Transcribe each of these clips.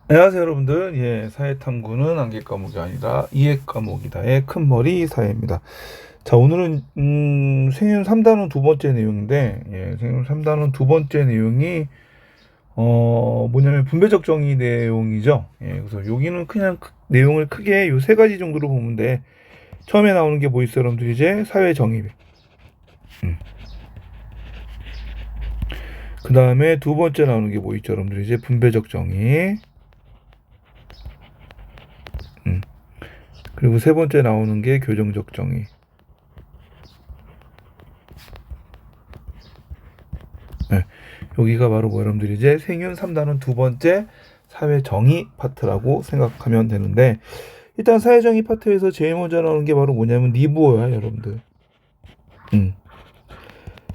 안녕하세요 여러분들. 사회탐구는 암기 과목이 아니라 이해 과목이다의 큰머리 사회입니다. 자, 오늘은 생윤 3단원 두 번째 내용인데, 생윤 3단원 두 번째 내용이 뭐냐면 분배적 정의 내용이죠. 그래서 여기는 그냥 내용을 크게 요 세 가지 정도로 보면 돼. 처음에 나오는 게 뭐 있어요 여러분들? 이제 사회 정의. 그 다음에 두 번째 나오는 게 뭐 있죠 여러분들? 이제 분배적 정의. 그리고 세 번째 나오는 게 교정적 정의. 네, 여기가 바로 뭐 여러분들이 이제 생윤 3단원 두 번째 사회 정의 파트라고 생각하면 되는데, 일단 사회 정의 파트에서 제일 먼저 나오는 게 바로 뭐냐면 니부어야 여러분들.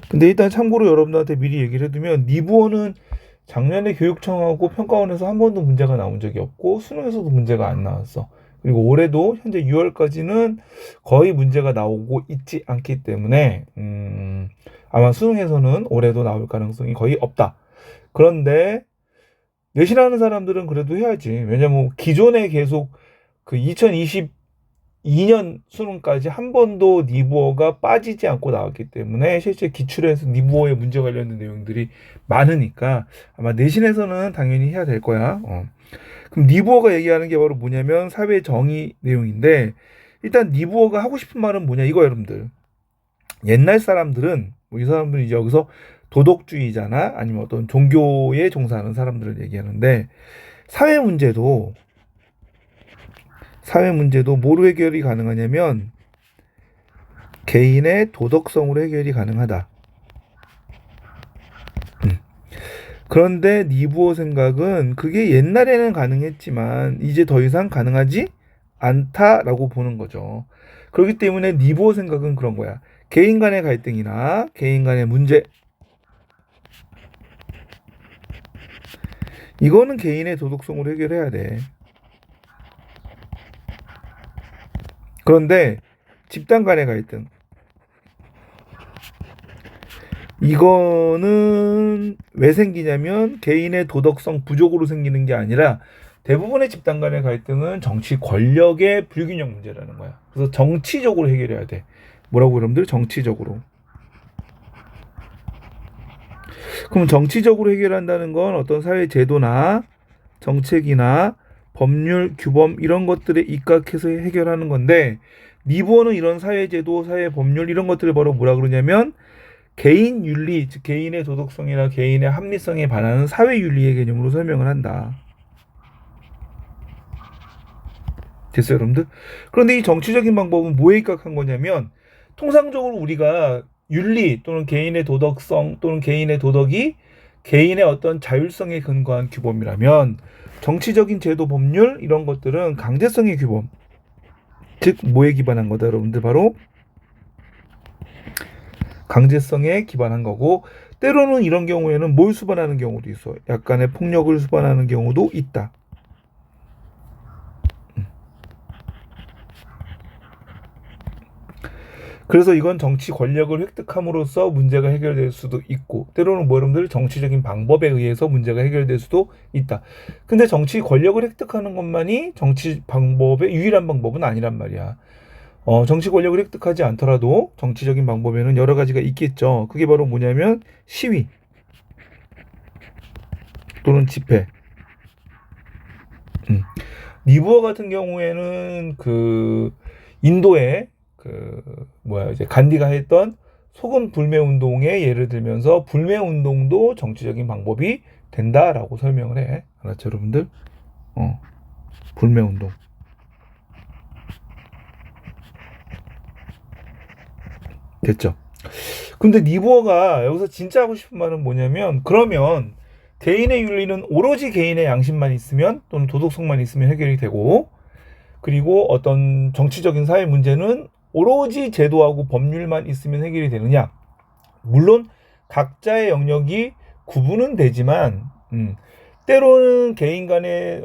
근데 일단 참고로 여러분들한테 미리 얘기를 해두면, 니부어는 작년에 교육청하고 평가원에서 한 번도 문제가 나온 적이 없고 수능에서도 문제가 안 나왔어. 그리고 올해도 현재 6월까지는 거의 문제가 나오고 있지 않기 때문에 아마 수능에서는 올해도 나올 가능성이 거의 없다. 그런데 내신하는 사람들은 그래도 해야지. 왜냐면 기존에 계속 그 2022년 수능까지 한 번도 니부어가 빠지지 않고 나왔기 때문에 실제 기출에서 니부어에 문제 관련된 내용들이 많으니까 아마 내신에서는 당연히 해야 될 거야. 그럼 니부어가 얘기하는 게 바로 뭐냐면 사회 정의 내용인데, 일단 니부어가 하고 싶은 말은 뭐냐 이거 여러분들. 옛날 사람들은 뭐 이 사람들이 이제 여기서 도덕주의자나 아니면 어떤 종교에 종사하는 사람들을 얘기하는데, 사회 문제도 뭐로 해결이 가능하냐면 개인의 도덕성으로 해결이 가능하다. 그런데 니부어 생각은 그게 옛날에는 가능했지만 이제 더 이상 가능하지 않다라고 보는 거죠. 그렇기 때문에 니부어 생각은 그런 거야. 개인 간의 갈등이나 개인 간의 문제, 이거는 개인의 도덕성으로 해결해야 돼. 그런데 집단 간의 갈등, 이거는 왜 생기냐면 개인의 도덕성 부족으로 생기는 게 아니라 대부분의 집단 간의 갈등은 정치 권력의 불균형 문제라는 거야. 그래서 정치적으로 해결해야 돼. 뭐라고 여러분들? 정치적으로. 그럼 정치적으로 해결한다는 건 어떤 사회 제도나 정책이나 법률, 규범 이런 것들에 입각해서 해결하는 건데, 니부어는 이런 사회 제도, 사회 법률 이런 것들을 바로 뭐라 그러냐면 개인 윤리, 즉 개인의 도덕성이나 개인의 합리성에 반하는 사회 윤리의 개념으로 설명을 한다. 됐어요, 여러분들? 그런데 이 정치적인 방법은 뭐에 입각한 거냐면, 통상적으로 우리가 윤리 또는 개인의 도덕성 또는 개인의 도덕이 개인의 어떤 자율성에 근거한 규범이라면, 정치적인 제도, 법률 이런 것들은 강제성의 규범, 즉 뭐에 기반한 거다 여러분들? 바로 강제성에 기반한 거고, 때로는 이런 경우에는 뭘 수반하는 경우도 있어. 약간의 폭력을 수반하는 경우도 있다. 그래서 이건 정치 권력을 획득함으로써 문제가 해결될 수도 있고, 때로는 뭐 여러분들 정치적인 방법에 의해서 문제가 해결될 수도 있다. 근데 정치 권력을 획득하는 것만이 정치 방법의 유일한 방법은 아니란 말이야. 정치 권력을 획득하지 않더라도 정치적인 방법에는 여러 가지가 있겠죠. 그게 바로 뭐냐면 시위 또는 집회. 니부어 같은 경우에는 그 인도의 이제 간디가 했던 소금 불매 운동의 예를 들면서 불매 운동도 정치적인 방법이 된다라고 설명을 해. 알았죠, 여러분들? 불매 운동. 됐죠? 근데 니부어가 여기서 진짜 하고 싶은 말은 뭐냐면, 그러면 개인의 윤리는 오로지 개인의 양심만 있으면 또는 도덕성만 있으면 해결이 되고, 그리고 어떤 정치적인 사회 문제는 오로지 제도하고 법률만 있으면 해결이 되느냐? 물론 각자의 영역이 구분은 되지만 때로는 개인 간의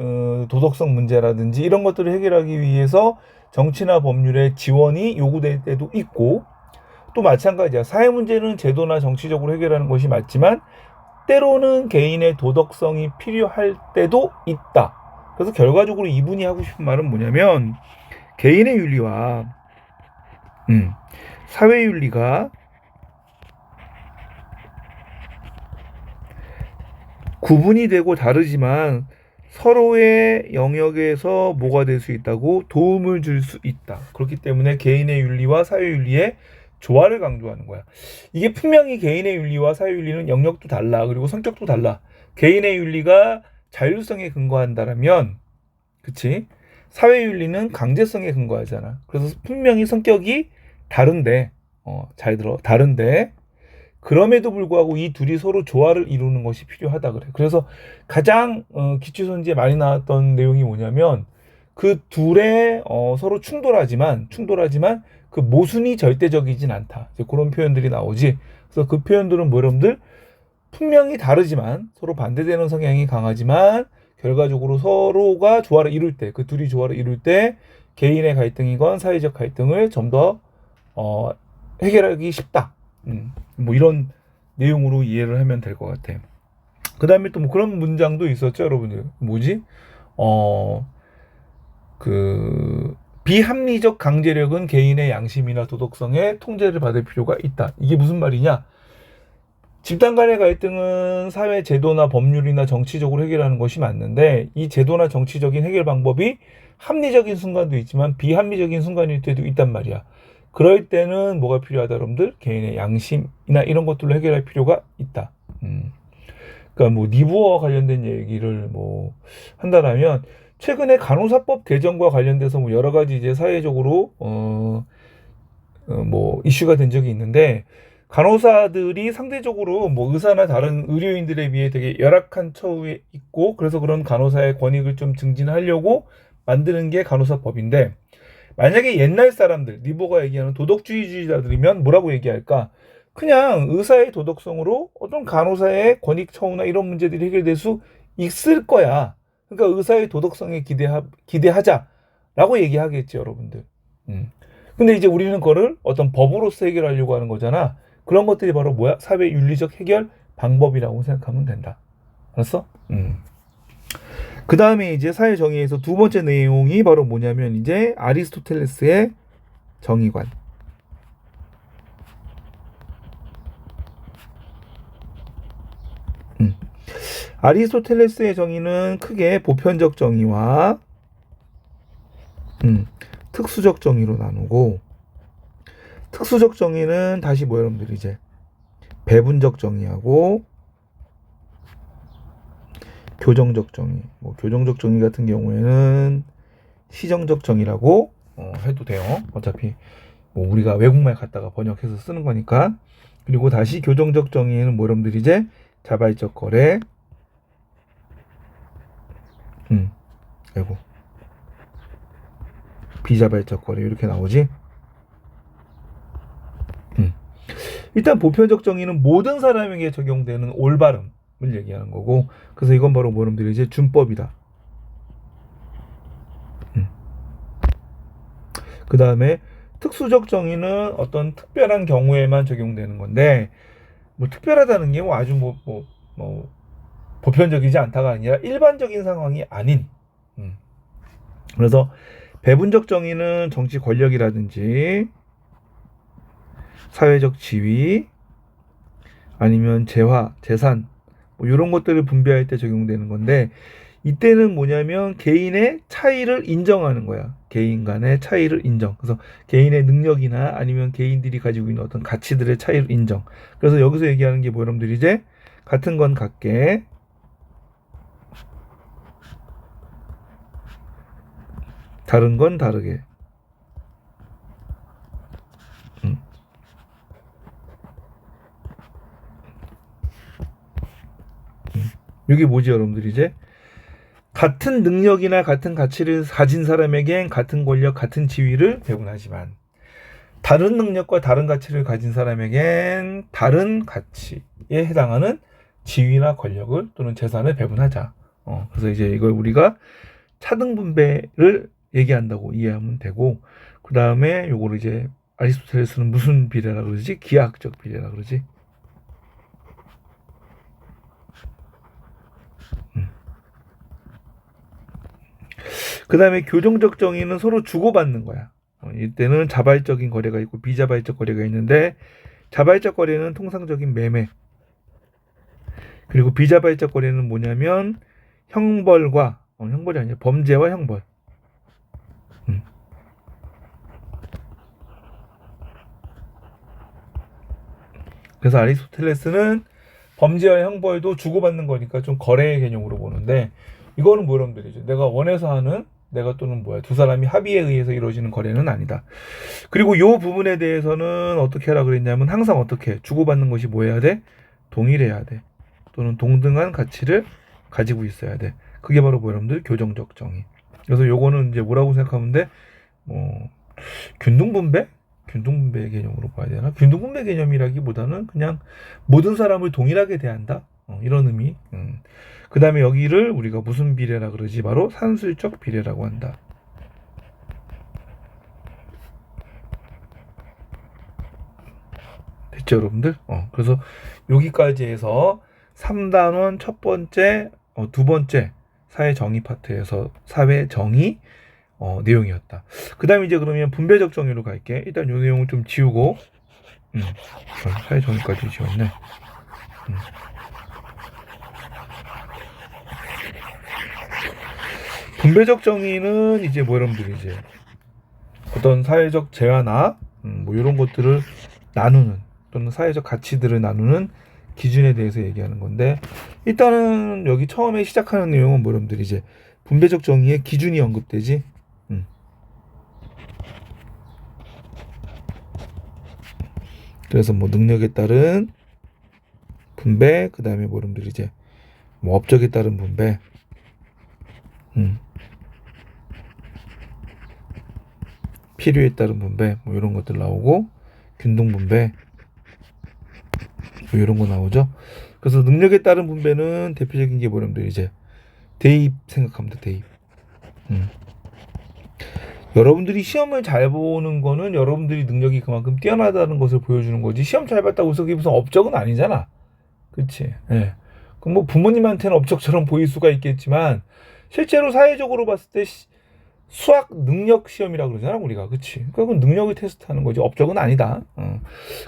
도덕성 문제라든지 이런 것들을 해결하기 위해서 정치나 법률의 지원이 요구될 때도 있고, 또 마찬가지야. 사회 문제는 제도나 정치적으로 해결하는 것이 맞지만 때로는 개인의 도덕성이 필요할 때도 있다. 그래서 결과적으로 이분이 하고 싶은 말은 뭐냐면 개인의 윤리와 사회 윤리가 구분이 되고 다르지만 서로의 영역에서 뭐가 될 수 있다고 도움을 줄 수 있다. 그렇기 때문에 개인의 윤리와 사회윤리의 조화를 강조하는 거야. 이게 분명히 개인의 윤리와 사회윤리는 영역도 달라. 그리고 성격도 달라. 개인의 윤리가 자율성에 근거한다라면, 그치? 사회윤리는 강제성에 근거하잖아. 그래서 분명히 성격이 다른데, 잘 들어. 다른데, 그럼에도 불구하고 이 둘이 서로 조화를 이루는 것이 필요하다 그래. 그래서 가장 기초선지에 많이 나왔던 내용이 뭐냐면 그 둘의 서로 충돌하지만 그 모순이 절대적이진 않다. 이제 그런 표현들이 나오지. 그래서 그 표현들은 뭐 여러분들 분명히 다르지만 서로 반대되는 성향이 강하지만 결과적으로 서로가 조화를 이룰 때, 그 둘이 조화를 이룰 때 개인의 갈등이건 사회적 갈등을 좀 더 해결하기 쉽다. 뭐 이런 내용으로 이해를 하면 될 것 같아. 그 다음에 또 뭐 그런 문장도 있었죠, 여러분들. 뭐지? 비합리적 강제력은 개인의 양심이나 도덕성에 통제를 받을 필요가 있다. 이게 무슨 말이냐? 집단 간의 갈등은 사회 제도나 법률이나 정치적으로 해결하는 것이 맞는데 이 제도나 정치적인 해결 방법이 합리적인 순간도 있지만 비합리적인 순간일 때도 있단 말이야. 그럴 때는 뭐가 필요하다, 여러분들? 개인의 양심이나 이런 것들로 해결할 필요가 있다. 그러니까 뭐 니부어와 관련된 얘기를 뭐 한다라면 최근에 간호사법 개정과 관련돼서 뭐 여러 가지 이제 사회적으로 뭐 이슈가 된 적이 있는데 간호사들이 상대적으로 뭐 의사나 다른 의료인들에 비해 되게 열악한 처우에 있고 그래서 그런 간호사의 권익을 좀 증진하려고 만드는 게 간호사법인데 만약에 옛날 사람들, 니보가 얘기하는 도덕주의자들이면 뭐라고 얘기할까? 그냥 의사의 도덕성으로 어떤 간호사의 권익 처우나 이런 문제들이 해결될 수 있을 거야. 그러니까 의사의 도덕성에 기대하자라고 얘기하겠지, 여러분들. 근데 이제 우리는 그거를 어떤 법으로서 해결하려고 하는 거잖아. 그런 것들이 바로 뭐야? 사회 윤리적 해결 방법이라고 생각하면 된다. 알았어? 그 다음에 이제 사회 정의에서 두 번째 내용이 바로 뭐냐면 이제 아리스토텔레스의 정의관. 아리스토텔레스의 정의는 크게 보편적 정의와 특수적 정의로 나누고 특수적 정의는 다시 뭐 여러분들 이제 배분적 정의하고 교정적 정의. 뭐 교정적 정의 같은 경우에는 시정적 정의라고 해도 돼요. 어차피 뭐 우리가 외국말 갖다가 번역해서 쓰는 거니까. 그리고 다시 교정적 정의에는 뭐 여러분들 이제 자발적 거래, 비자발적 거래 이렇게 나오지. 일단 보편적 정의는 모든 사람에게 적용되는 올바름을 얘기하는 거고, 그래서 이건 바로 뭐 여러분들 이제 준법이다. 그 다음에 특수적 정의는 어떤 특별한 경우에만 적용되는 건데, 뭐 특별하다는 게 뭐 아주 뭐 보편적이지 않다가 아니라 일반적인 상황이 아닌. 그래서 배분적 정의는 정치 권력이라든지 사회적 지위 아니면 재화, 재산 뭐 이런 것들을 분배할 때 적용되는 건데 이때는 뭐냐면 개인의 차이를 인정하는 거야. 개인 간의 차이를 인정. 그래서 개인의 능력이나 아니면 개인들이 가지고 있는 어떤 가치들의 차이를 인정. 그래서 여기서 얘기하는 게 뭐 여러분들 이제 같은 건 같게 다른 건 다르게. 이게 뭐지 여러분들 이제 같은 능력이나 같은 가치를 가진 사람에겐 같은 권력, 같은 지위를 배분하지만 다른 능력과 다른 가치를 가진 사람에겐 다른 가치에 해당하는 지위나 권력을 또는 재산을 배분하자. 그래서 이제 이걸 우리가 차등 분배를 얘기한다고 이해하면 되고 그 다음에 요거를 이제 아리스토텔레스는 무슨 비례라 그러지? 기하학적 비례라 그러지? 그 다음에 교정적 정의는 서로 주고받는 거야. 이때는 자발적인 거래가 있고 비자발적 거래가 있는데, 자발적 거래는 통상적인 매매, 그리고 비자발적 거래는 뭐냐면 형벌과 형벌이 아니라 범죄와 형벌. 그래서 아리스토텔레스는 범죄와 형벌도 주고받는 거니까 좀 거래의 개념으로 보는데, 이거는 뭐 이런 말이죠. 내가 원해서 하는, 내가 또는 두 사람이 합의에 의해서 이루어지는 거래는 아니다. 그리고 이 부분에 대해서는 어떻게 하라 그랬냐면, 항상 어떻게 주고받는 것이 뭐 해야 돼? 동일해야 돼. 또는 동등한 가치를 가지고 있어야 돼. 그게 바로 여러분들 교정적 정의. 그래서 요거는 이제 뭐라고 생각하면 돼? 균등분배? 균등분배 개념으로 봐야 되나? 균등분배 개념이라기보다는 그냥 모든 사람을 동일하게 대한다. 이런 의미. 그 다음에 여기를 우리가 무슨 비례라 그러지? 바로 산술적 비례라고 한다. 됐죠, 여러분들? 그래서 여기까지 해서 3단원 첫 번째, 두 번째 사회 정의 파트에서 사회 정의 내용이었다. 그 다음에 이제 그러면 분배적 정의로 갈게. 일단 이 내용을 좀 지우고, 사회 정의까지 지웠네. 분배적 정의는 이제 여러분들이 이제 어떤 사회적 재화나 이런 것들을 나누는, 또는 사회적 가치들을 나누는 기준에 대해서 얘기하는 건데, 일단은 여기 처음에 시작하는 내용은 여러분들이 이제 분배적 정의의 기준이 언급되지. 그래서 능력에 따른 분배, 그 다음에 여러분들이 이제 업적에 따른 분배, 필요에 따른 분배, 이런 것들 나오고, 균등 분배, 이런 거 나오죠. 그래서 능력에 따른 분배는 대표적인 게 여러분들이 이제 대입 생각하면 돼, 대입. 여러분들이 시험을 잘 보는 거는 여러분들이 능력이 그만큼 뛰어나다는 것을 보여주는 거지, 시험 잘 봤다고 해서 그게 무슨 업적은 아니잖아. 그치? 예. 그럼 부모님한테는 업적처럼 보일 수가 있겠지만, 실제로 사회적으로 봤을 때 수학 능력 시험이라고 그러잖아, 우리가. 그치? 그러니까 그건 능력을 테스트하는 거지, 업적은 아니다.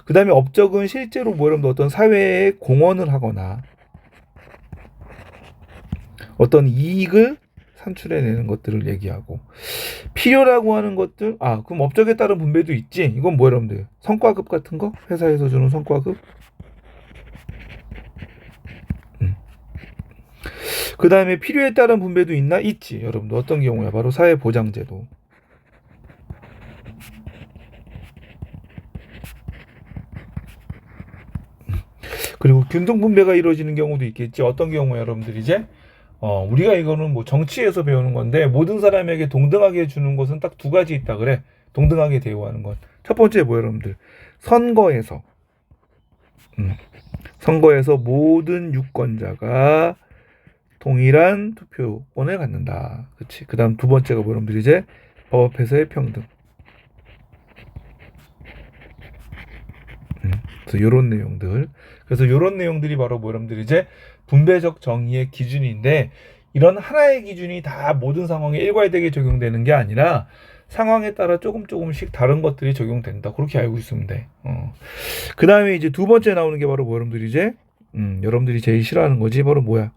그 다음에 업적은 실제로 여러분들 어떤 사회에 공헌을 하거나 어떤 이익을 산출해내는 것들을 얘기하고, 필요라고 하는 것들, 그럼 업적에 따른 분배도 있지. 이건 여러분들 성과급 같은 거, 회사에서 주는 성과급. 그 다음에 필요에 따른 분배도 있지. 여러분들 어떤 경우야? 바로 사회보장제도. 그리고 균등분배가 이루어지는 경우도 있겠지. 어떤 경우야, 여러분들 이제 우리가 이거는 정치에서 배우는 건데, 모든 사람에게 동등하게 주는 것은 딱 두 가지 있다 그래. 동등하게 대우하는 것. 첫 번째 여러분들 선거에서 모든 유권자가 동일한 투표권을 갖는다. 그렇지. 그 다음 두 번째가 여러분들 이제 법 앞에서의 평등. 그래서 요런 내용들. 그래서 요런 내용들이 바로 여러분들 이제 분배적 정의의 기준인데, 이런 하나의 기준이 다 모든 상황에 일괄되게 적용되는 게 아니라 상황에 따라 조금씩 다른 것들이 적용된다. 그렇게 알고 있으면 돼. 그 다음에 이제 두 번째 나오는 게 바로 여러분들이 이제 여러분들이 제일 싫어하는 거지. 바로 뭐야?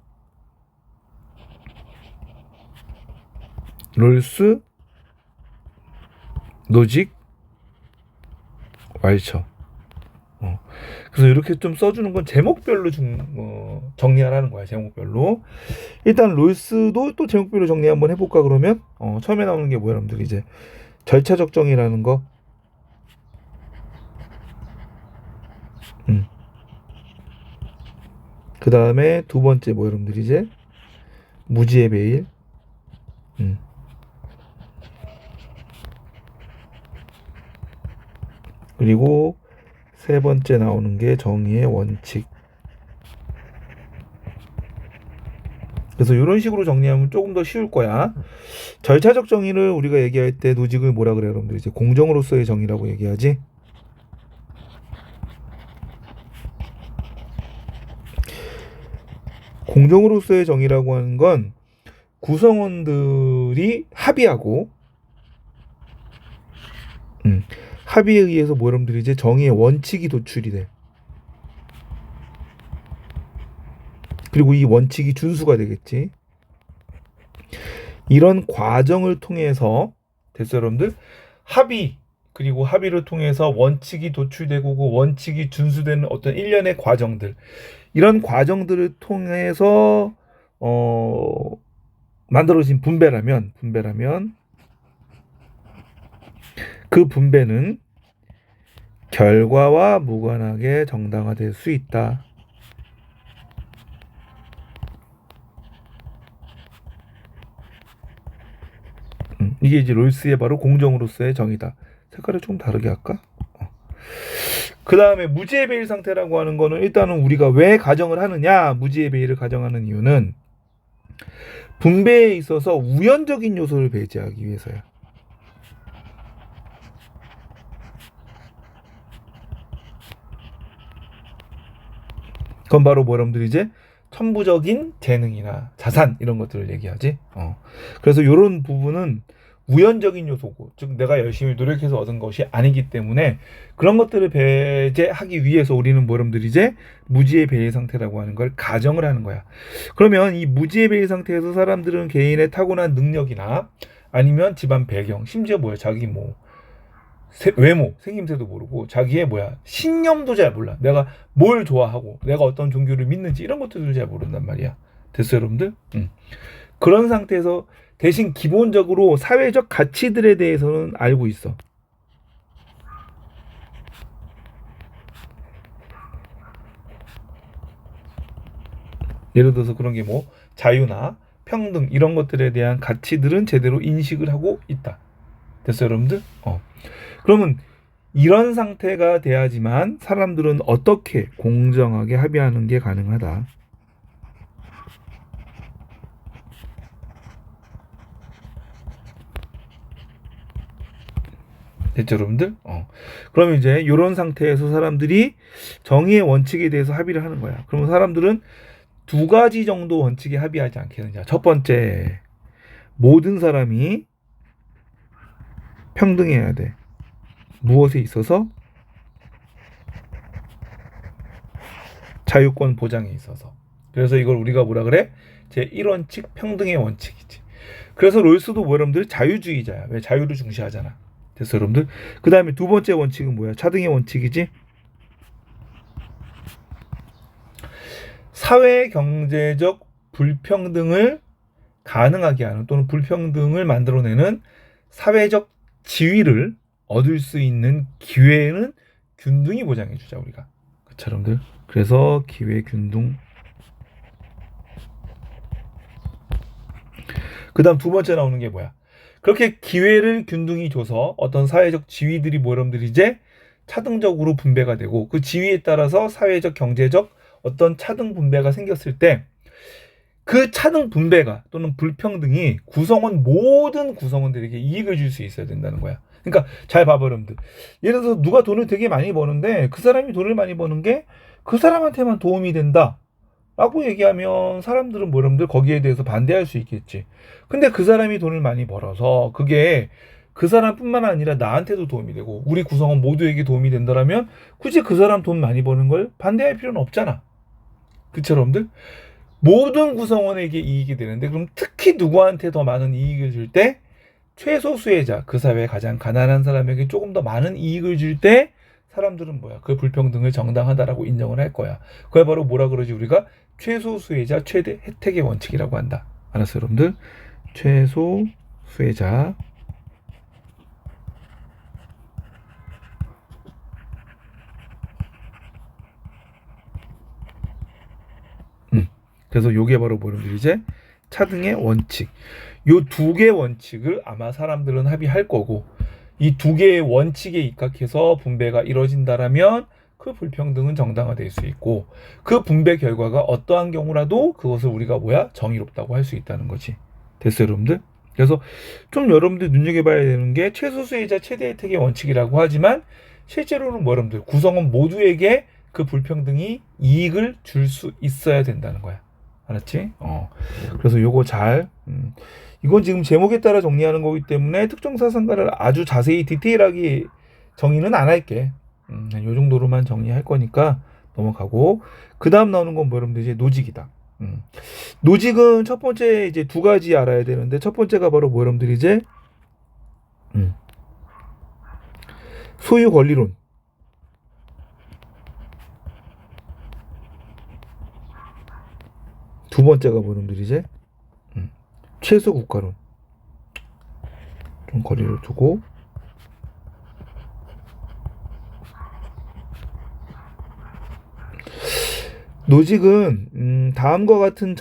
롤스, 노직, 왈처. 그래서 이렇게 좀 써주는 건 제목별로 정리하라는 거야. 제목별로. 일단 롤스도 또 제목별로 정리 한번 해볼까 그러면, 처음에 나오는 게 여러분들 이제 절차적 정의라는 거. 그 다음에 두 번째 여러분들 이제 무지의 베일. 그리고 세 번째 나오는 게 정의의 원칙. 그래서 이런 식으로 정리하면 조금 더 쉬울 거야. 절차적 정의를 우리가 얘기할 때 노직을 뭐라 그래요, 여러분들? 이제 공정으로서의 정의라고 얘기하지. 공정으로서의 정의라고 하는 건 구성원들이 합의하고 합의에 의해서 뭐 여러분들이 이제 정의의 원칙이 도출이 돼. 그리고 이 원칙이 준수가 되겠지. 이런 과정을 통해서 됐어요, 여러분들? 합의 그리고 합의를 통해서 원칙이 도출되고 그 원칙이 준수되는 어떤 일련의 과정들, 이런 과정들을 통해서 만들어진 분배라면 그 분배는 결과와 무관하게 정당화될 수 있다. 이게 이제 롤스의 바로 공정으로서의 정의다. 색깔을 좀 다르게 할까? 그 다음에 무지의 배일 상태라고 하는 거는 일단은 우리가 왜 가정을 하느냐, 무지의 배일을 가정하는 이유는 분배에 있어서 우연적인 요소를 배제하기 위해서야. 그건 바로 뭐 여러분들이 이제 천부적인 재능이나 자산 이런 것들을 얘기하지. 그래서 이런 부분은 우연적인 요소고, 즉 내가 열심히 노력해서 얻은 것이 아니기 때문에 그런 것들을 배제하기 위해서 우리는 뭐 여러분들이 이제 무지의 배일 상태라고 하는 걸 가정을 하는 거야. 그러면 이 무지의 배일 상태에서 사람들은 개인의 타고난 능력이나 아니면 집안 배경, 심지어 뭐야 자기 뭐 외모, 생김새도 모르고 자기의 뭐야 신념도 잘 몰라. 내가 뭘 좋아하고 내가 어떤 종교를 믿는지 이런 것들을 잘 모른단 말이야. 됐어요, 여러분들? 그런 상태에서 대신 기본적으로 사회적 가치들에 대해서는 알고 있어. 예를 들어서 그런 게 뭐 자유나 평등 이런 것들에 대한 가치들은 제대로 인식을 하고 있다. 됐어요, 여러분들? 그러면 이런 상태가 돼야지만 사람들은 어떻게 공정하게 합의하는 게 가능하다. 됐죠, 여러분들? 그러면 이제 이런 상태에서 사람들이 정의의 원칙에 대해서 합의를 하는 거야. 그러면 사람들은 두 가지 정도 원칙에 합의하지 않겠느냐. 첫 번째, 모든 사람이 평등해야 돼. 무엇에 있어서? 자유권 보장에 있어서. 그래서 이걸 우리가 뭐라 그래? 제1원칙 평등의 원칙이지. 그래서 롤스도 뭐 여러분들 자유주의자야. 왜? 자유를 중시하잖아. 됐어, 여러분들? 그 다음에 두 번째 원칙은 뭐야? 차등의 원칙이지. 사회 경제적 불평등을 가능하게 하는 또는 불평등을 만들어내는 사회적 지위를 얻을 수 있는 기회는 균등히 보장해 주자, 우리가. 그쵸, 여러분들? 그래서 기회 균등. 그 다음 두 번째 나오는 게 뭐야? 그렇게 기회를 균등히 줘서 어떤 사회적 지위들이 뭐 여러분들이 이제 차등적으로 분배가 되고 그 지위에 따라서 사회적 경제적 어떤 차등 분배가 생겼을 때 그 차등 분배가 또는 불평등이 모든 구성원들에게 이익을 줄 수 있어야 된다는 거야. 그러니까 잘 봐봐, 여러분들. 예를 들어서 누가 돈을 되게 많이 버는데 그 사람이 돈을 많이 버는 게 그 사람한테만 도움이 된다 라고 얘기하면 사람들은 뭐 여러분들 거기에 대해서 반대할 수 있겠지. 근데 그 사람이 돈을 많이 벌어서 그게 그 사람뿐만 아니라 나한테도 도움이 되고 우리 구성원 모두에게 도움이 된다라면 굳이 그 사람 돈 많이 버는 걸 반대할 필요는 없잖아. 그쵸, 여러분들? 모든 구성원에게 이익이 되는데 그럼 특히 누구한테 더 많은 이익을 줄 때? 최소 수혜자, 그 사회의 가장 가난한 사람에게 조금 더 많은 이익을 줄 때 사람들은 뭐야? 그 불평등을 정당하다라고 인정을 할 거야. 그게 바로 뭐라 그러지? 우리가 최소 수혜자 최대 혜택의 원칙이라고 한다. 알았어요, 여러분들? 최소 수혜자 그래서 요게 바로 뭐냐면 이제 차등의 원칙. 요 두 개의 원칙을 아마 사람들은 합의할 거고 이 두 개의 원칙에 입각해서 분배가 이루어진다라면 그 불평등은 정당화될 수 있고 그 분배 결과가 어떠한 경우라도 그것을 우리가 뭐야? 정의롭다고 할 수 있다는 거지. 됐어요, 여러분들? 그래서 좀 여러분들 눈여겨봐야 되는 게 최소 수혜자 최대 혜택의 원칙이라고 하지만 실제로는 뭐 여러분들 구성원 모두에게 그 불평등이 이익을 줄 수 있어야 된다는 거야. 알았지? 그래서 요거 잘 이건 지금 제목에 따라 정리하는 거기 때문에 특정 사상가를 아주 자세히 디테일하게 정의는 안 할게. 요 정도로만 정리할 거니까 넘어가고, 그 다음 나오는 건 뭐 여러분들 이제 노직이다. 노직은 첫 번째 이제 두 가지 알아야 되는데, 첫 번째가 바로 뭐 여러분들 이제 소유 권리론. 두 번째가 뭐 여러분들 이제 최소 국가론. 좀 거리를 두고, 노직은 다음과 같은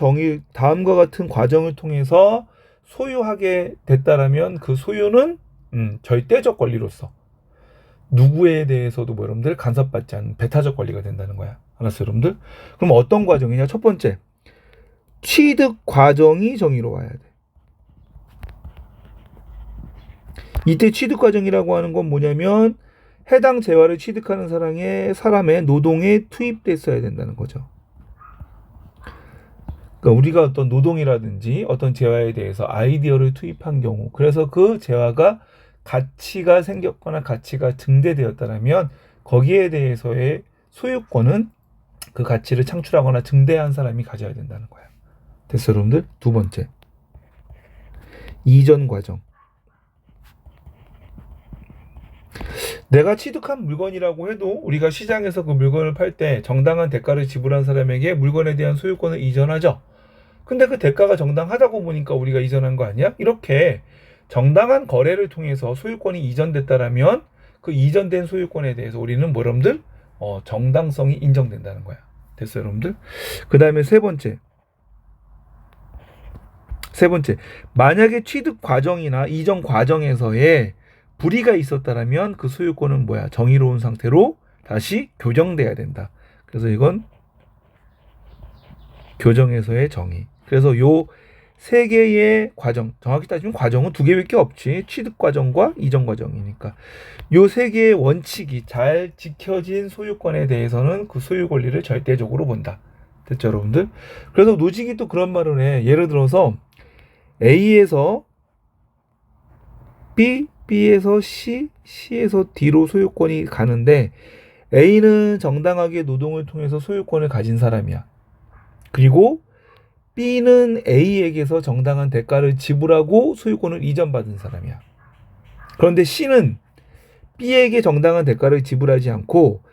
과정을 통해서 소유하게 됐다라면 그 소유는 절대적 권리로서 누구에 대해서도 뭐 여러분들 간섭받지 않는 배타적 권리가 된다는 거야. 알았어요, 여러분들? 그럼 어떤 과정이냐? 첫 번째, 취득 과정이 정의로워야 돼. 이때 취득 과정이라고 하는 건 뭐냐면 해당 재화를 취득하는 사람의 노동에 투입됐어야 된다는 거죠. 그러니까 우리가 어떤 노동이라든지 어떤 재화에 대해서 아이디어를 투입한 경우, 그래서 그 재화가 가치가 생겼거나 가치가 증대되었다면 거기에 대해서의 소유권은 그 가치를 창출하거나 증대한 사람이 가져야 된다는 거야. 됐어, 여러분들? 두 번째, 이전 과정. 내가 취득한 물건이라고 해도 우리가 시장에서 그 물건을 팔 때 정당한 대가를 지불한 사람에게 물건에 대한 소유권을 이전하죠. 근데 그 대가가 정당하다고 보니까 우리가 이전한 거 아니야? 이렇게 정당한 거래를 통해서 소유권이 이전됐다라면 그 이전된 소유권에 대해서 우리는 뭐 여러분들 정당성이 인정된다는 거야. 됐어요, 여러분들? 그 다음에 세 번째, 만약에 취득 과정이나 이전 과정에서의 불이가 있었다라면 그 소유권은 뭐야? 정의로운 상태로 다시 교정돼야 된다. 그래서 이건 교정에서의 정의. 그래서 요 세 개의 과정, 정확히 따지면 과정은 두 개밖에 없지. 취득 과정과 이전 과정이니까. 요 세 개의 원칙이 잘 지켜진 소유권에 대해서는 그 소유 권리를 절대적으로 본다. 됐죠, 여러분들? 그래서 노직이 또 그런 말을 해. 예를 들어서 A에서 B, B에서 C, C에서 D로 소유권이 가는데 A는 정당하게 노동을 통해서 소유권을 가진 사람이야. 그리고 B는 A에게서 정당한 대가를 지불하고 소유권을 이전받은 사람이야. 그런데 C는 B에게 정당한 대가를 지불하지 않고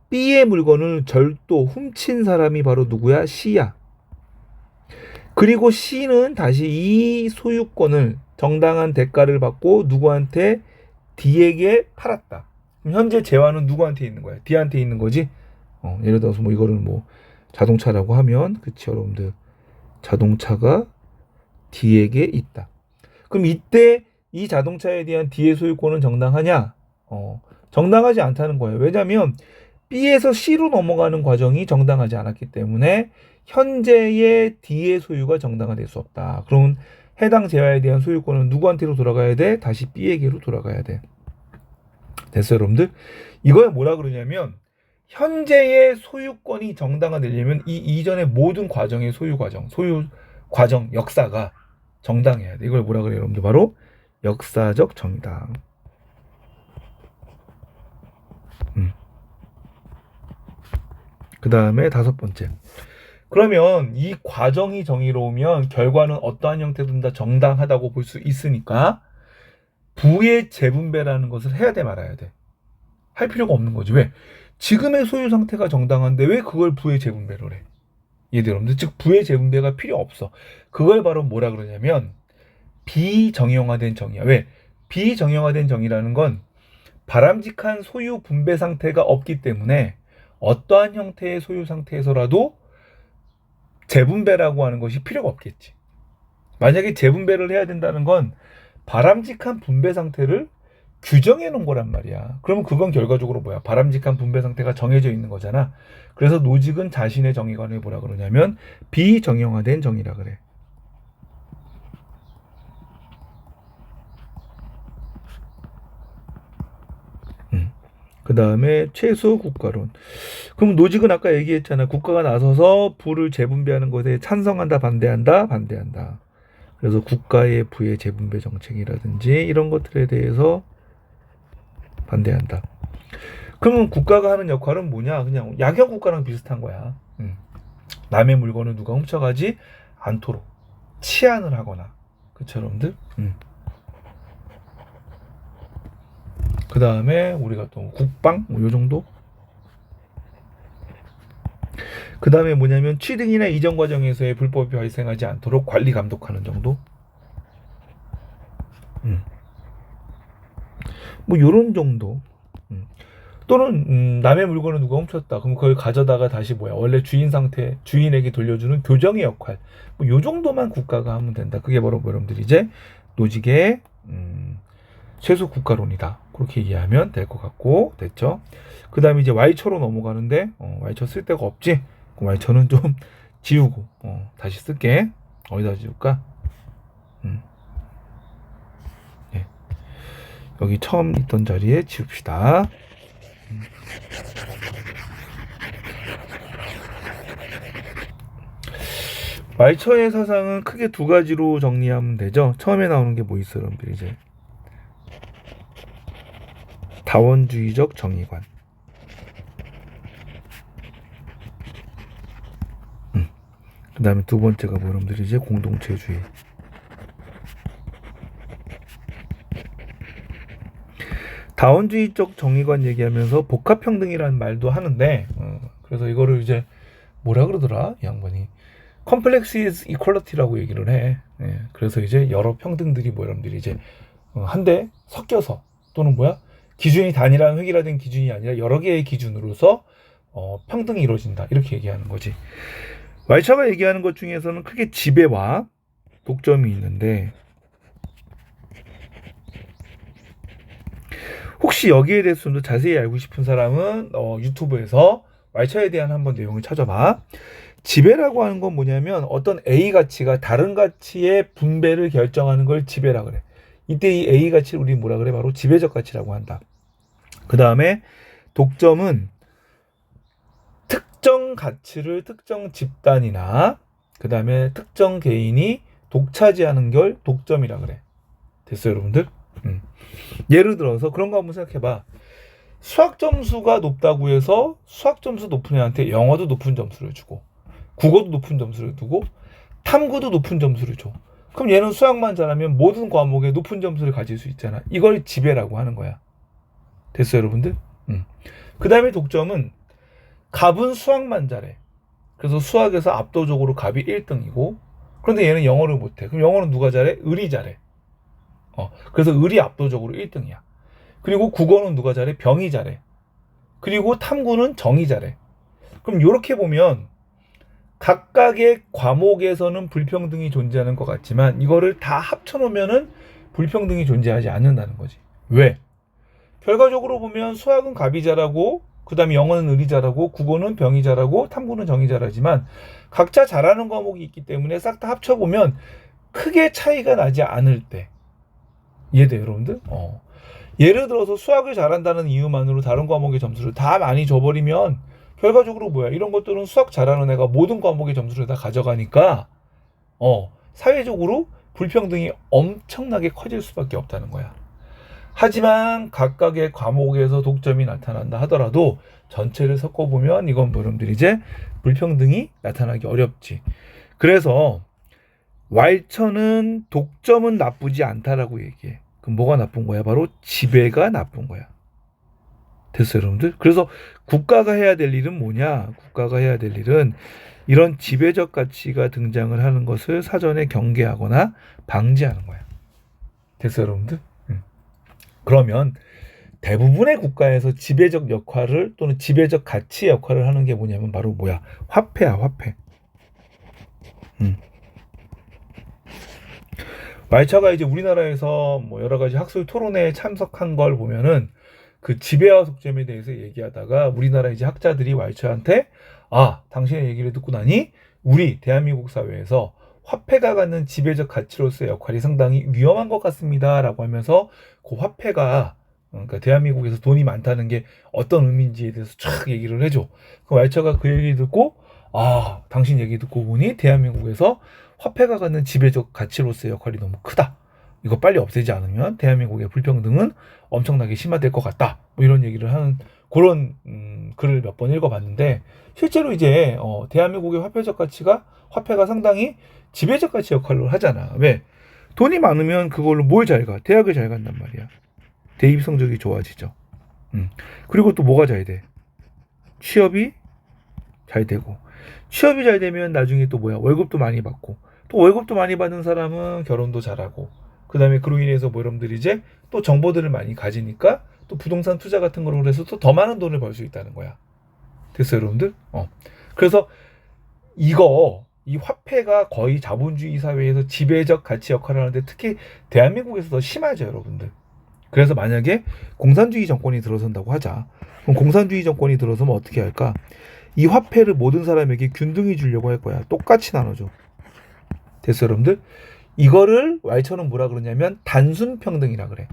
B의 물건을 절도 훔친 사람이 바로 누구야? C야. 그리고 C는 다시 이 소유권을 정당한 대가를 받고 누구한테? D에게 팔았다. 그럼 현재 재화는 누구한테 있는 거야? D한테 있는 거지? 예를 들어서 뭐 이거를 뭐 자동차라고 하면, 그치, 여러분들? 자동차가 D에게 있다. 그럼 이때 이 자동차에 대한 D의 소유권은 정당하냐? 정당하지 않다는 거예요. 왜냐하면 B에서 C로 넘어가는 과정이 정당하지 않았기 때문에 현재의 D의 소유가 정당화될 수 없다. 그러면 해당 재화에 대한 소유권은 누구한테로 돌아가야 돼? 다시 B에게로 돌아가야 돼. 됐어요, 여러분들? 이거에 뭐라 그러냐면 현재의 소유권이 정당화되려면 이 이전의 모든 과정의 소유 과정, 역사가 정당해야 돼. 이걸 뭐라 그래요, 여러분들? 바로 역사적 정의다. 그 다음에 다섯 번째. 그러면 이 과정이 정의로우면 결과는 어떠한 형태든 다 정당하다고 볼 수 있으니까 부의 재분배라는 것을 해야 돼, 말아야 돼? 할 필요가 없는 거지. 왜? 지금의 소유 상태가 정당한데 왜 그걸 부의 재분배를 해? 이해돼요, 여러분들? 즉 부의 재분배가 필요 없어. 그걸 바로 뭐라 그러냐면 비정형화된 정의야. 왜? 비정형화된 정의라는 건 바람직한 소유 분배 상태가 없기 때문에 어떠한 형태의 소유 상태에서라도 재분배라고 하는 것이 필요가 없겠지. 만약에 재분배를 해야 된다는 건 바람직한 분배 상태를 규정해 놓은 거란 말이야. 그러면 그건 결과적으로 뭐야? 바람직한 분배 상태가 정해져 있는 거잖아. 그래서 노직은 자신의 정의관을 뭐라 그러냐면 비정형화된 정의라 그래. 그 다음에 최소 국가론. 그럼 노직은 아까 얘기했잖아. 국가가 나서서 부를 재분배하는 것에 찬성한다, 반대한다, 반대한다. 그래서 국가의 부의 재분배 정책이라든지 이런 것들에 대해서 반대한다. 그러면 국가가 하는 역할은 뭐냐? 그냥 약형 국가랑 비슷한 거야. 남의 물건을 누가 훔쳐가지 않도록 치안을 하거나, 그쵸, 여러분들? 그 다음에 우리가 또 국방, 요 정도? 그 다음에 뭐냐면 취득이나 이전 과정에서의 불법이 발생하지 않도록 관리 감독하는 정도? 뭐 요런 정도. 또는 남의 물건을 누가 훔쳤다. 그럼 그걸 가져다가 다시 원래 주인 상태, 주인에게 돌려주는 교정의 역할. 뭐 요 정도만 국가가 하면 된다. 그게 바로 여러분들이 이제 노직의 최소 국가론이다. 그렇게 이해하면 될 것 같고, 됐죠? 그 다음에 이제 Y처로 넘어가는데, Y처 쓸 데가 없지? 그럼 Y처는 좀 지우고, 다시 쓸게. 어디다 지울까? 네. 여기 처음 있던 자리에 지웁시다. Y처의 사상은 크게 두 가지로 정리하면 되죠. 처음에 나오는 게 뭐 있어요, 여러분들? 이제 다원주의적 정의관. 그 다음에 두 번째가 뭐 여러분들 이제 공동체주의. 다원주의적 정의관 얘기하면서 복합평등이라는 말도 하는데, 그래서 이거를 이제 뭐라 그러더라, 이 양반이. 컴플렉스 is equality라고 얘기를 해. 예, 그래서 이제 여러 평등들이 뭐 여러분들이 이제 한데 섞여서 또는 기준이 단일한 획일화된 기준이 아니라 여러 개의 기준으로서 평등이 이루어진다. 이렇게 얘기하는 거지. 왈차가 얘기하는 것 중에서는 크게 지배와 독점이 있는데, 혹시 여기에 대해서 좀 더 자세히 알고 싶은 사람은 유튜브에서 왈차에 대한 한번 내용을 찾아봐. 지배라고 하는 건 뭐냐면 어떤 A 가치가 다른 가치의 분배를 결정하는 걸 지배라 그래. 이때 이 A 가치를 우리 뭐라 그래? 바로 지배적 가치라고 한다. 그 다음에 독점은 특정 가치를 특정 집단이나 그 다음에 특정 개인이 독차지하는 걸 독점이라 그래. 됐어요, 여러분들? 예를 들어서 그런 거 한번 생각해봐. 수학 점수가 높다고 해서 수학 점수 높은 애한테 영어도 높은 점수를 주고 국어도 높은 점수를 두고 탐구도 높은 점수를 줘. 그럼 얘는 수학만 잘하면 모든 과목에 높은 점수를 가질 수 있잖아. 이걸 지배라고 하는 거야. 됐어요, 여러분들? 그 다음에 독점은 갑은 수학만 잘해. 그래서 수학에서 압도적으로 갑이 1등이고, 그런데 얘는 영어를 못해. 그럼 영어는 누가 잘해? 을이 잘해. 그래서 을이 압도적으로 1등이야. 그리고 국어는 누가 잘해? 병이 잘해. 그리고 탐구는 정이 잘해. 그럼 이렇게 보면 각각의 과목에서는 불평등이 존재하는 것 같지만 이거를 다 합쳐놓으면은 불평등이 존재하지 않는다는 거지. 왜? 결과적으로 보면 수학은 갑이 잘하고 그 다음에 영어는 을이 잘하고 국어는 병이 잘하고 탐구는 정이 잘하지만 각자 잘하는 과목이 있기 때문에 싹 다 합쳐보면 크게 차이가 나지 않을 때. 이해돼요, 여러분들? 예를 들어서 수학을 잘한다는 이유만으로 다른 과목의 점수를 다 많이 줘버리면 결과적으로 이런 것들은 수학 잘하는 애가 모든 과목의 점수를 다 가져가니까 사회적으로 불평등이 엄청나게 커질 수밖에 없다는 거야. 하지만 각각의 과목에서 독점이 나타난다 하더라도 전체를 섞어보면 이건 여러분들이 이제 불평등이 나타나기 어렵지. 그래서 왈처는 독점은 나쁘지 않다라고 얘기해. 그럼 뭐가 나쁜 거야? 바로 지배가 나쁜 거야. 됐어요, 여러분들? 그래서 국가가 해야 될 일은 뭐냐? 국가가 해야 될 일은 이런 지배적 가치가 등장을 하는 것을 사전에 경계하거나 방지하는 거야. 됐어요, 여러분들? 그러면 대부분의 국가에서 지배적 역할을 또는 지배적 가치 역할을 하는 게 뭐냐면 바로 화폐야, 화폐. 말차가 이제 우리나라에서 여러 가지 학술 토론회에 참석한 걸 보면은 그 지배와 독점에 대해서 얘기하다가 우리나라 이제 학자들이 왈츠한테 당신의 얘기를 듣고 나니 우리 대한민국 사회에서 화폐가 갖는 지배적 가치로서의 역할이 상당히 위험한 것 같습니다 라고 하면서 그 화폐가 그러니까 대한민국에서 돈이 많다는 게 어떤 의미인지에 대해서 쫙 얘기를 해줘. 그 왈처가 그 얘기 듣고 당신 얘기 듣고 보니 대한민국에서 화폐가 갖는 지배적 가치로서의 역할이 너무 크다. 이거 빨리 없애지 않으면 대한민국의 불평등은 엄청나게 심화될 것 같다. 뭐 이런 얘기를 하는 그런 글을 몇 번 읽어봤는데 실제로 이제 대한민국의 화폐가 상당히 지배적 가치 역할을 하잖아. 왜? 돈이 많으면 그걸로 뭘 잘 가? 대학을 잘 간단 말이야. 대입 성적이 좋아지죠. 그리고 또 뭐가 잘 돼? 취업이 잘 되고. 취업이 잘 되면 나중에 또 뭐야? 월급도 많이 받고. 또 월급도 많이 받는 사람은 결혼도 잘하고. 그 다음에 그로 인해서 뭐 여러분들이 이제 또 정보들을 많이 가지니까 또 부동산 투자 같은 걸로 해서 또 더 많은 돈을 벌 수 있다는 거야. 됐어요, 여러분들? 그래서 이 화폐가 거의 자본주의 사회에서 지배적 가치 역할을 하는데 특히 대한민국에서 더 심하죠, 여러분들. 그래서 만약에 공산주의 정권이 들어선다고 하자. 그럼 공산주의 정권이 들어서면 어떻게 할까? 이 화폐를 모든 사람에게 균등히 주려고 할 거야. 똑같이 나눠줘. 됐어요, 여러분들? 이거를 왈처는 뭐라 그러냐면 단순 평등이라 그래.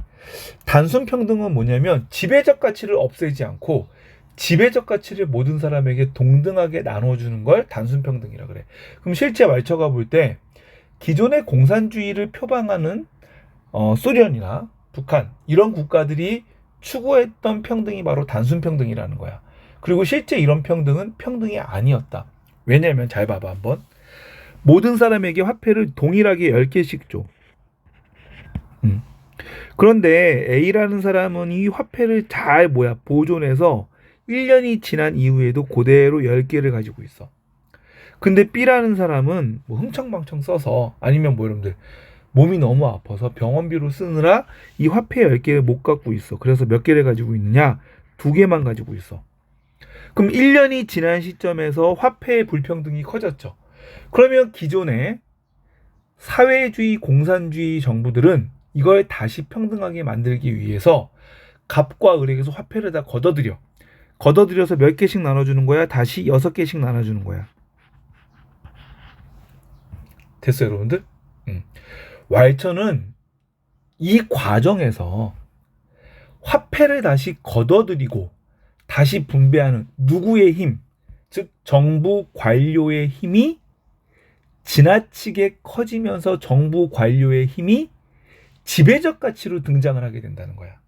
단순 평등은 뭐냐면 지배적 가치를 없애지 않고 지배적 가치를 모든 사람에게 동등하게 나눠주는 걸 단순 평등이라 그래. 그럼 실제 왈처가 볼 때 기존의 공산주의를 표방하는 소련이나 북한 이런 국가들이 추구했던 평등이 바로 단순 평등이라는 거야. 그리고 실제 이런 평등은 평등이 아니었다. 왜냐면 잘 봐봐 한번. 모든 사람에게 화폐를 동일하게 10개씩 줘. 그런데 A라는 사람은 이 화폐를 잘 보존해서 1년이 지난 이후에도 그대로 10개를 가지고 있어. 근데 B라는 사람은 뭐 흥청망청 써서 아니면 뭐 여러분들 몸이 너무 아파서 병원비로 쓰느라 이 화폐 10개를 못 갖고 있어. 그래서 몇 개를 가지고 있느냐? 2개만 가지고 있어. 그럼 1년이 지난 시점에서 화폐의 불평등이 커졌죠. 그러면 기존의 사회주의, 공산주의 정부들은 이걸 다시 평등하게 만들기 위해서 갑과 을에게서 화폐를 다 걷어들여서 몇 개씩 나눠주는 거야? 다시 6개씩 나눠주는 거야. 됐어요, 여러분들? 왈처는 이 과정에서 화폐를 다시 걷어들이고 다시 분배하는 누구의 힘, 즉 정부 관료의 힘이 지나치게 커지면서 정부 관료의 힘이 지배적 가치로 등장을 하게 된다는 거야.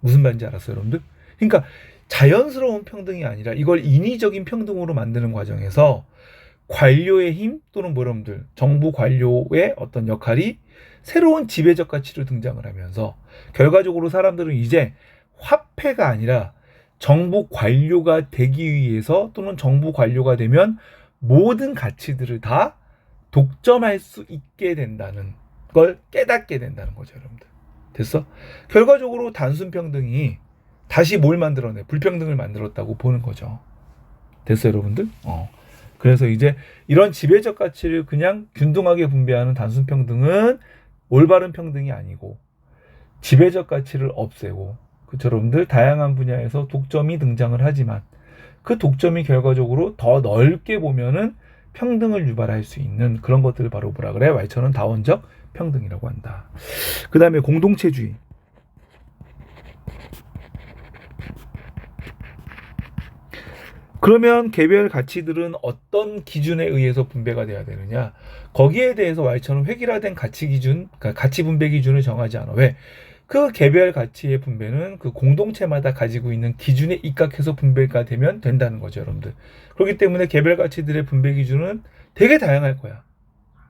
무슨 말인지 알았어요, 여러분들? 그러니까 자연스러운 평등이 아니라 이걸 인위적인 평등으로 만드는 과정에서 관료의 힘 또는 뭐 여러분들 정부 관료의 어떤 역할이 새로운 지배적 가치로 등장을 하면서 결과적으로 사람들은 이제 화폐가 아니라 정부 관료가 되기 위해서 또는 정부 관료가 되면 모든 가치들을 다 독점할 수 있게 된다는 걸 깨닫게 된다는 거죠, 여러분들. 됐어? 결과적으로 단순 평등이 다시 뭘 만들어내? 불평등을 만들었다고 보는 거죠. 됐어요, 여러분들? 그래서 이제 이런 지배적 가치를 그냥 균등하게 분배하는 단순 평등은 올바른 평등이 아니고 지배적 가치를 없애고 그쵸, 여러분들? 다양한 분야에서 독점이 등장을 하지만 그 독점이 결과적으로 더 넓게 보면은 평등을 유발할 수 있는 그런 것들을 바로 뭐라 그래? 왈처는 다원적 평등이라고 한다. 그 다음에 공동체주의. 그러면 개별 가치들은 어떤 기준에 의해서 분배가 돼야 되느냐? 거기에 대해서 왈처는 획일화된 가치 기준, 그러니까 가치 분배 기준을 정하지 않아. 왜? 그 개별 가치의 분배는 그 공동체마다 가지고 있는 기준에 입각해서 분배가 되면 된다는 거죠, 여러분들. 그렇기 때문에 개별 가치들의 분배 기준은 되게 다양할 거야.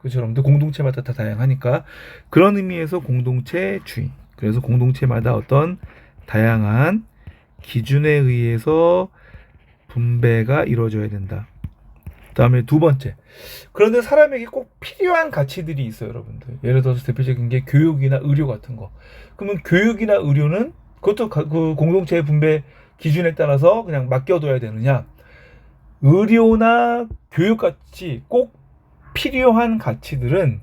그렇죠, 여러분들? 공동체마다 다 다양하니까 그런 의미에서 공동체주의. 그래서 공동체마다 어떤 다양한 기준에 의해서 분배가 이루어져야 된다. 그다음에 두 번째. 그런데 사람에게 꼭 필요한 가치들이 있어요, 여러분들. 예를 들어서 대표적인 게 교육이나 의료 같은 거. 그러면 교육이나 의료는 그것도 그 공동체의 분배 기준에 따라서 그냥 맡겨둬야 되느냐? 의료나 교육같이 꼭 필요한 가치들은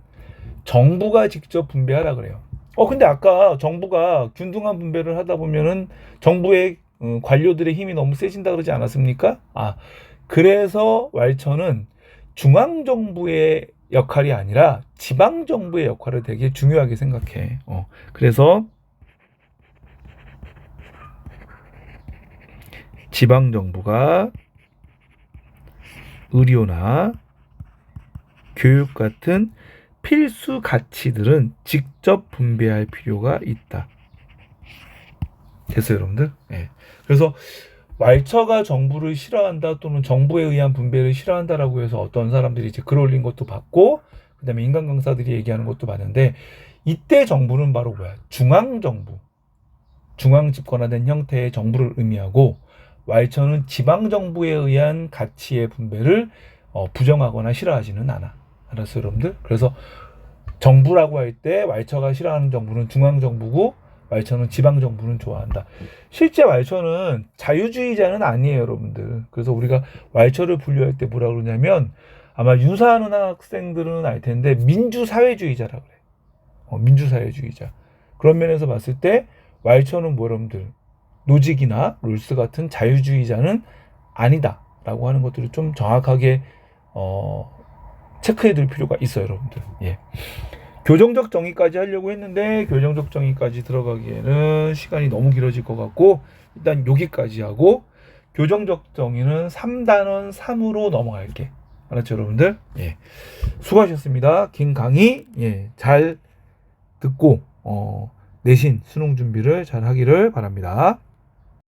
정부가 직접 분배하라 그래요. 근데 아까 정부가 균등한 분배를 하다 보면은 정부의 관료들의 힘이 너무 세진다 그러지 않았습니까? 그래서 왈처는 중앙정부의 역할이 아니라 지방정부의 역할을 되게 중요하게 생각해. 그래서 지방정부가 의료나 교육 같은 필수 가치들은 직접 분배할 필요가 있다. 됐어요, 여러분들? 네. 그래서 왈처가 정부를 싫어한다 또는 정부에 의한 분배를 싫어한다라고 해서 어떤 사람들이 이제 글 올린 것도 봤고, 그 다음에 인간 강사들이 얘기하는 것도 봤는데, 이때 정부는 바로 뭐야? 중앙정부, 중앙 집권화된 형태의 정부를 의미하고, 왈처는 지방정부에 의한 가치의 분배를 부정하거나 싫어하지는 않아. 알았어요, 여러분들? 그래서 정부라고 할 때 왈처가 싫어하는 정부는 중앙정부고, 왈처는 지방정부는 좋아한다. 실제 왈처는 자유주의자는 아니에요, 여러분들. 그래서 우리가 왈처를 분류할 때 뭐라 그러냐면, 아마 유사하는 학생들은 알 텐데 민주사회주의자라 그래. 민주사회주의자. 그런 면에서 봤을 때 왈처는 뭐 여러분들 노직이나 롤스 같은 자유주의자는 아니다라고 하는 것들을 좀 정확하게 체크해둘 필요가 있어요, 여러분들. 예. 교정적 정의까지 하려고 했는데 교정적 정의까지 들어가기에는 시간이 너무 길어질 것 같고 일단 여기까지 하고 교정적 정의는 3단원 3으로 넘어갈게. 알았죠, 여러분들? 예. 수고하셨습니다. 긴 강의 잘 듣고 내신 수능 준비를 잘 하기를 바랍니다.